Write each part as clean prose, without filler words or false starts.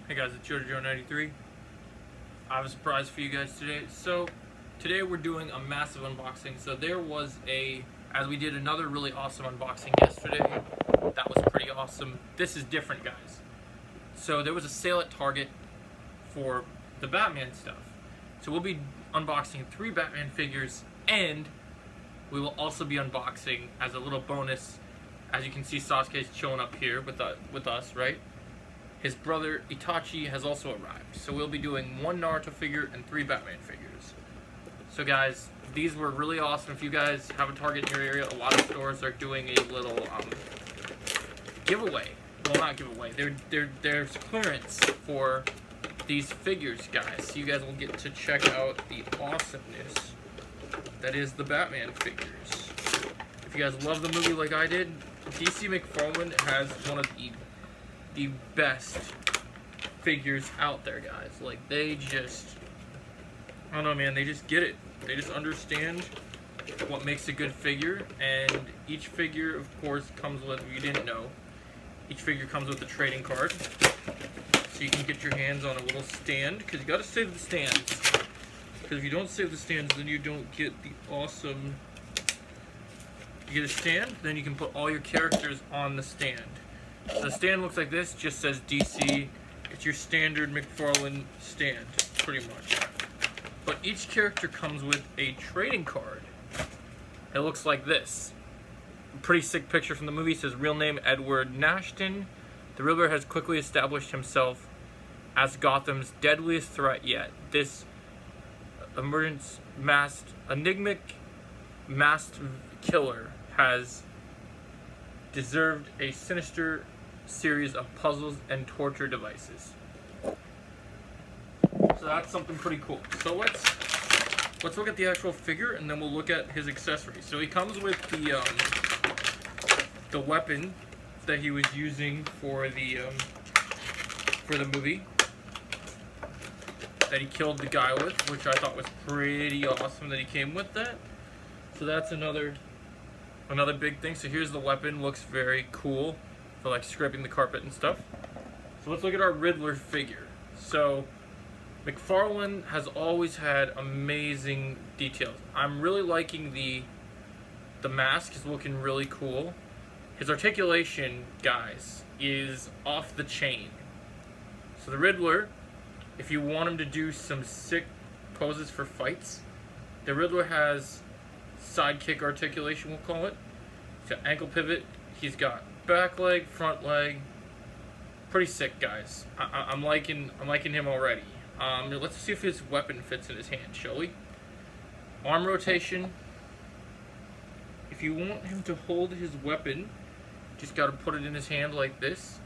Hey guys, it's JoJo93. I have a surprise for you guys today. So, today we're doing a massive unboxing. So there was as we did another really awesome unboxing yesterday, that was pretty awesome. This is different, guys. So there was a sale at Target for the Batman stuff. So we'll be unboxing 3 Batman figures, and we will also be unboxing, as a little bonus, as you can see Sasuke's chilling up here with us, right? His brother Itachi has also arrived. So we'll be doing 1 Naruto figure and 3 Batman figures. So guys, these were really awesome. If you guys have a Target in your area, a lot of stores are doing a little giveaway. Well, not giveaway. There's clearance for these figures, guys. So you guys will get to check out the awesomeness that is the Batman figures. If you guys love the movie like I did, DC McFarlane has one of the best figures out there, guys. Like, they just, I don't know, man, they just get it. They just understand what makes a good figure, and each figure, of course, comes with, if you didn't know, each figure comes with a trading card, so you can get your hands on a little stand, because you gotta save the stands, because if you don't save the stands, then you don't get the awesome, you get a stand, then you can put all your characters on the stand. So the stand looks like this, just says DC. It's your standard McFarlane stand, pretty much. But each character comes with a trading card. It looks like this. A pretty sick picture from the movie. It says, real name Edward Nashton. The Riddler has quickly established himself as Gotham's deadliest threat yet. This enigmatic masked killer has deserved a sinister series of puzzles and torture devices. So that's something pretty cool. So let's look at the actual figure, and then we'll look at his accessories. So he comes with the weapon that he was using for the movie, that he killed the guy with, which I thought was pretty awesome that he came with that. So that's another big thing. So here's the weapon. Looks very cool for like scraping the carpet and stuff. So let's look at our Riddler figure. So McFarlane has always had amazing details. I'm really liking the mask. Is looking really cool. His articulation, guys, is off the chain. So the Riddler, if you want him to do some sick poses for fights, the Riddler has sidekick articulation, we'll call it. He's got ankle pivot. He's got back leg, front leg. Pretty sick, guys. I'm liking him already. Let's see if his weapon fits in his hand, shall we? Arm rotation. If you want him to hold his weapon, just got to put it in his hand like this.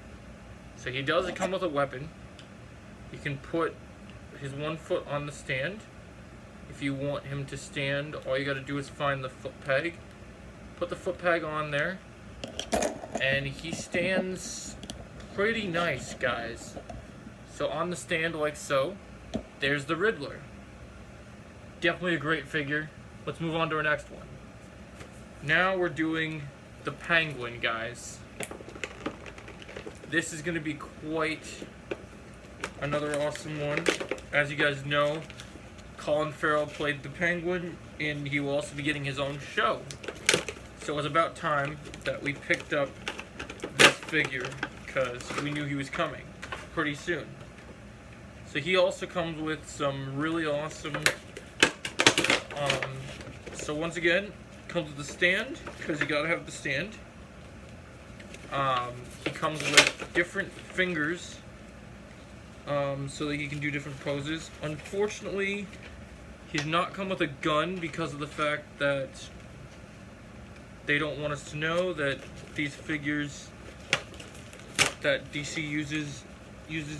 So he doesn't come with a weapon. You can put his one foot on the stand. If you want him to stand, all you got to do is find the foot peg. Put the foot peg on there, and he stands pretty nice, guys. So on the stand like so, there's the Riddler. Definitely a great figure. Let's move on to our next one. Now we're doing the Penguin, guys. This is going to be quite another awesome one. As you guys know, Colin Farrell played the Penguin, and he will also be getting his own show. So it was about time that we picked up this figure, because we knew he was coming pretty soon. So he also comes with some really awesome, so once again, comes with the stand, because you gotta have the stand. He comes with different fingers, so that he can do different poses. Unfortunately, he's not come with a gun, because of the fact that they don't want us to know that these figures that DC uses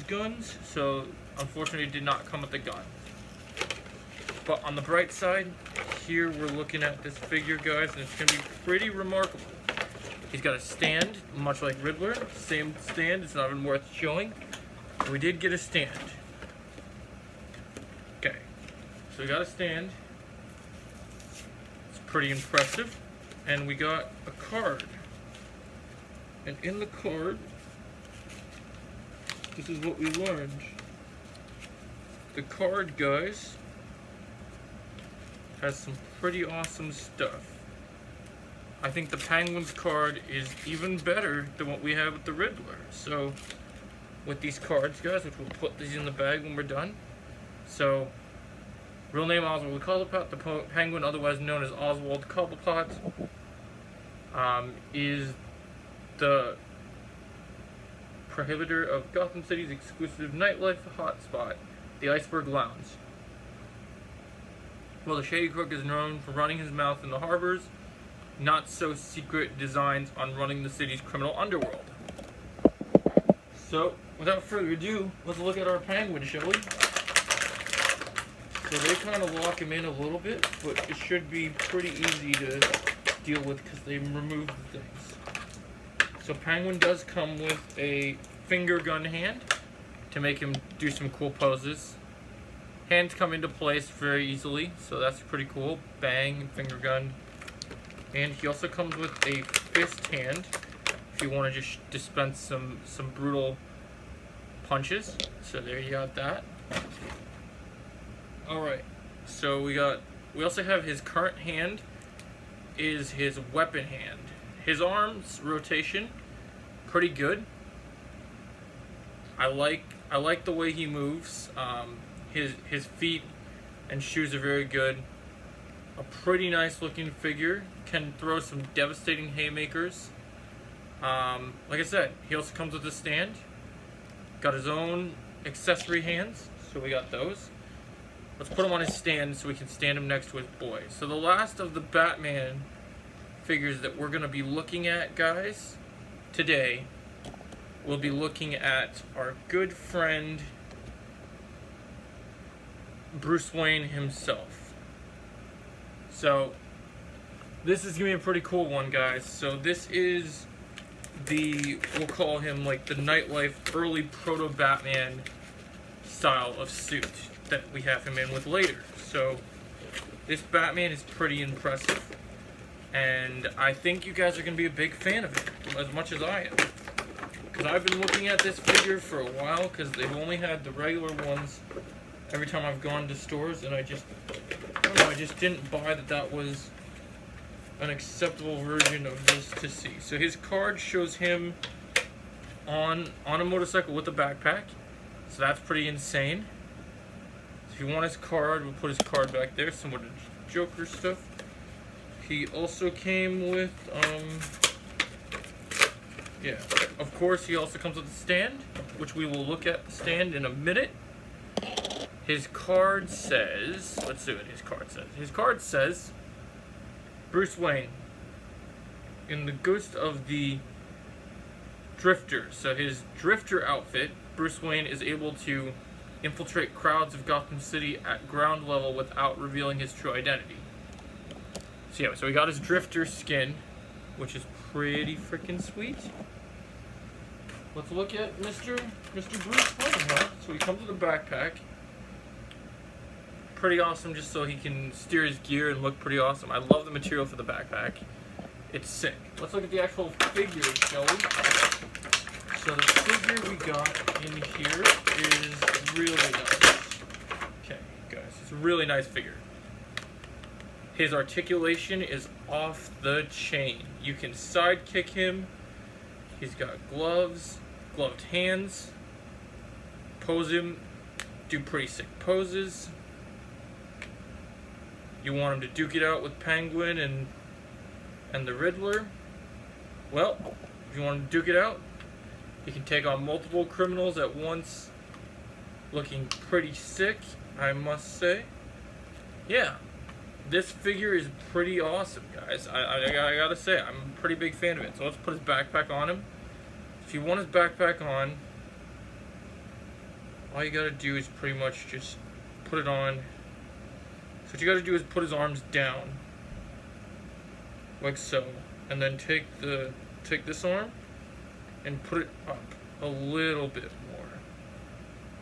guns, so unfortunately it did not come with a gun. But on the bright side, here we're looking at this figure, guys, and it's going to be pretty remarkable. He's got a stand, much like Riddler. Same stand, it's not even worth showing. We did get a stand. Okay, so we got a stand. It's pretty impressive. And we got a card. And in the card, this is what we learned. The card, guys, has some pretty awesome stuff. I think the Penguins card is even better than what we have with the Riddler. So, with these cards, guys, which we'll put these in the bag when we're done. So, real name Oswald Cobblepot, the Penguin, otherwise known as Oswald Cobblepot, is the prohibitor of Gotham City's exclusive nightlife hotspot, the Iceberg Lounge. Well, the Shady Crook is known for running his mouth in the harbors, not so secret designs on running the city's criminal underworld. So, without further ado, let's look at our Penguin, shall we? So they kind of lock him in a little bit, but it should be pretty easy to deal with because they removed the things. So Penguin does come with a finger gun hand to make him do some cool poses. Hands come into place very easily, so that's pretty cool. Bang, finger gun. And he also comes with a fist hand if you want to just dispense some brutal punches. So there you got that. Alright, so we also have his current hand is his weapon hand. His arms rotation, pretty good. I like the way he moves. His feet and shoes are very good. A pretty nice looking figure. Can throw some devastating haymakers. Like I said, he also comes with a stand. Got his own accessory hands, so we got those. Let's put him on his stand so we can stand him next to his boy. So the last of the Batman figures that we're going to be looking at, guys, today, we'll be looking at our good friend Bruce Wayne himself. So this is going to be a pretty cool one, guys. So this is we'll call him like the nightlife early proto-Batman style of suit that we have him in with later. So this Batman is pretty impressive, and I think you guys are going to be a big fan of it as much as I am, because I've been looking at this figure for a while because they've only had the regular ones every time I've gone to stores, and I just didn't buy that was an acceptable version of this to see. So his card shows him on a motorcycle with a backpack, so that's pretty insane. If you want his card, we'll put his card back there, some of the Joker stuff. He also came with, yeah, of course he also comes with a stand, which we will look at the stand in a minute. His card says, let's see what his card says. His card says, Bruce Wayne, in the ghost of the Drifter. So his Drifter outfit, Bruce Wayne is able to infiltrate crowds of Gotham City at ground level without revealing his true identity. So yeah, so we got his Drifter skin, which is pretty freaking sweet. Let's look at Mr. Bruce Wayne, huh? So he comes with a backpack. Pretty awesome, just so he can steer his gear and look pretty awesome. I love the material for the backpack. It's sick. Let's look at the actual figure, shall we? So the figure we got in here is really nice. Okay, guys, it's a really nice figure. His articulation is off the chain. You can sidekick him. He's got gloves, gloved hands. Pose him, do pretty sick poses. You want him to duke it out with Penguin and the Riddler? Well, if you want him to duke it out, he can take on multiple criminals at once. Looking pretty sick, I must say. Yeah, this figure is pretty awesome, guys. I gotta say, I'm a pretty big fan of it. So let's put his backpack on him. If you want his backpack on, all you gotta do is pretty much just put it on. So what you gotta do is put his arms down, like so, and then take this arm and put it up a little bit more,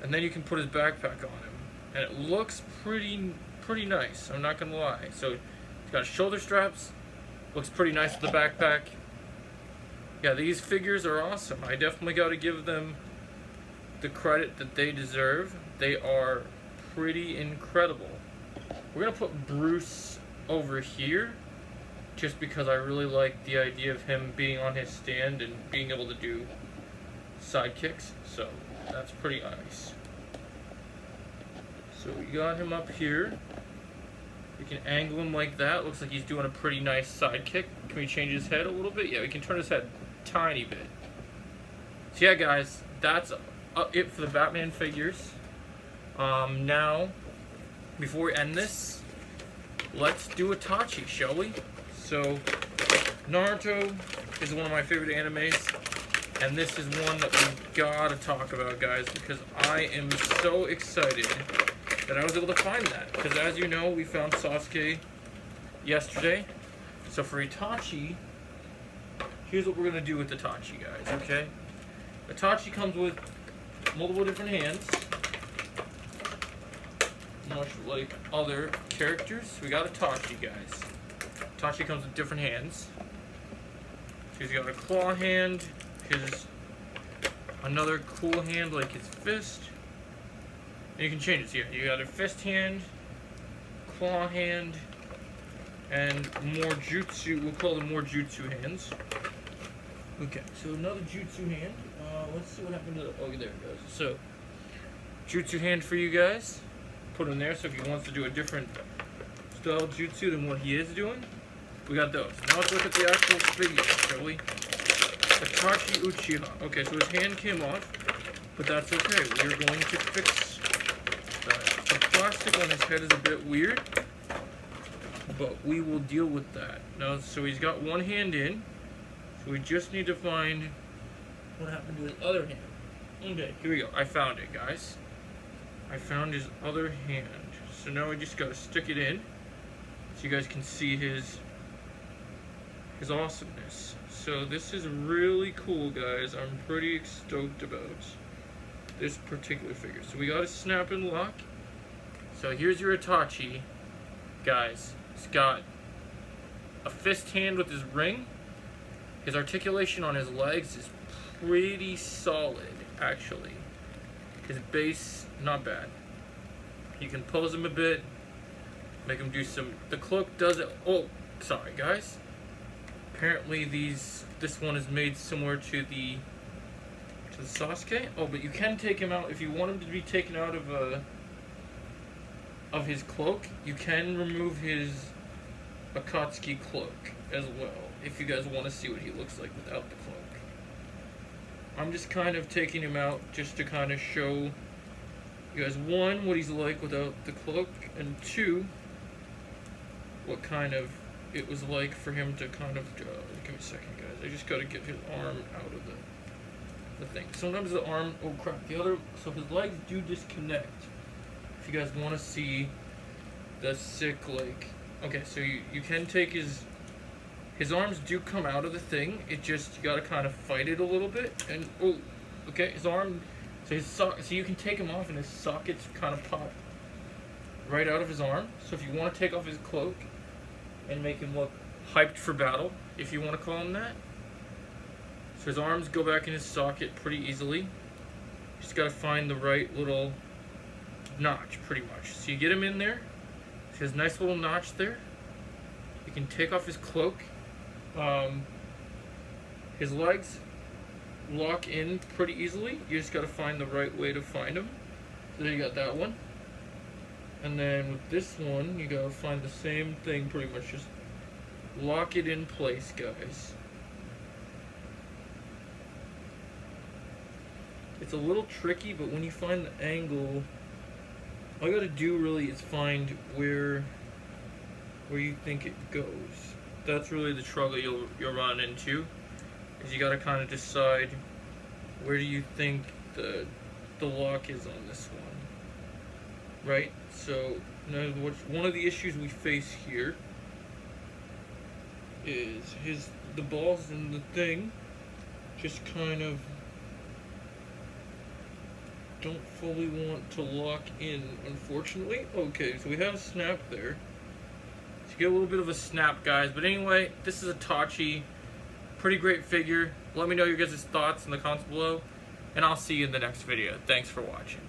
and then you can put his backpack on him, and it looks pretty nice. I'm not gonna lie. So he's got shoulder straps, looks pretty nice with the backpack. Yeah, these figures are awesome. I definitely got to give them the credit that they deserve. They are pretty incredible. We're gonna put Bruce over here just because I really like the idea of him being on his stand and being able to do side kicks, so that's pretty nice. So we got him up here. We can angle him like that. Looks like he's doing a pretty nice side kick. Can we change his head a little bit? Yeah, we can turn his head a tiny bit. So yeah, guys, that's it for the Batman figures. Now, before we end this, let's do Itachi, shall we? So, Naruto is one of my favorite animes, and this is one that we gotta talk about, guys, because I am so excited that I was able to find that. Because as you know, we found Sasuke yesterday. So for Itachi, here's what we're gonna do with Itachi, guys, okay? Itachi comes with multiple different hands, much like other characters. We got Itachi, guys. Itachi comes with different hands. So he's got a claw hand, another cool hand like his fist. And you can change it. So yeah, you got a fist hand, claw hand, and more jutsu. We'll call them more jutsu hands. Okay, so another jutsu hand. Let's see what happened to the. Oh, there it goes. So, jutsu hand for you guys. Put him there. So if he wants to do a different style jutsu than what he is doing, we got those. Now let's look at the actual figure, shall we? Itachi Uchiha. Okay, so his hand came off, but that's okay. We're going to fix that. The plastic on his head is a bit weird, but we will deal with that. Now, so he's got one hand in, so we just need to find what happened to his other hand. Okay, here we go. I found it, guys. I found his other hand. So now we just gotta stick it in, so you guys can see his awesomeness. So this is really cool, guys. I'm pretty stoked about this particular figure. So we got a snap and lock. So here's your Itachi, guys. He's got a fist hand with his ring. His articulation on his legs is pretty solid, actually. His base, not bad. You can pose him a bit, make him do some. The cloak does it. Oh, sorry, guys. Apparently, this one is made similar to the Sasuke. Oh, but you can take him out if you want him to be taken out of his cloak. You can remove his Akatsuki cloak as well, if you guys want to see what he looks like without the cloak. I'm just kind of taking him out just to kind of show you guys, one, what he's like without the cloak, and two, what kind of it was like for him to kind of, give me a second, guys. I just got to get his arm out of the thing. Sometimes the arm, oh crap, so his legs do disconnect. If you guys want to see the sick, like, okay, so you can take his arms do come out of the thing. It just, you gotta kind of fight it a little bit. And, oh, okay, his arm, so you can take him off and his sockets kind of pop right out of his arm. So if you want to take off his cloak and make him look hyped for battle, if you want to call him that. So his arms go back in his socket pretty easily. Just gotta find the right little notch, pretty much. So you get him in there. So he has a nice little notch there. You can take off his cloak. His legs lock in pretty easily. You just gotta find the right way to find them. So there you got that one. And then with this one, you gotta find the same thing pretty much. Just lock it in place, guys. It's a little tricky, but when you find the angle, all you gotta do really is find where you think it goes. That's really the struggle you'll run into, is you gotta kind of decide where do you think the lock is on this one, right? So now one of the issues we face here is the balls in the thing just kind of don't fully want to lock in, unfortunately. Okay, so we have a snap there. So you get a little bit of a snap, guys. But anyway, this is Itachi. Pretty great figure. Let me know your guys' thoughts in the comments below. and I'll see you in the next video. Thanks for watching.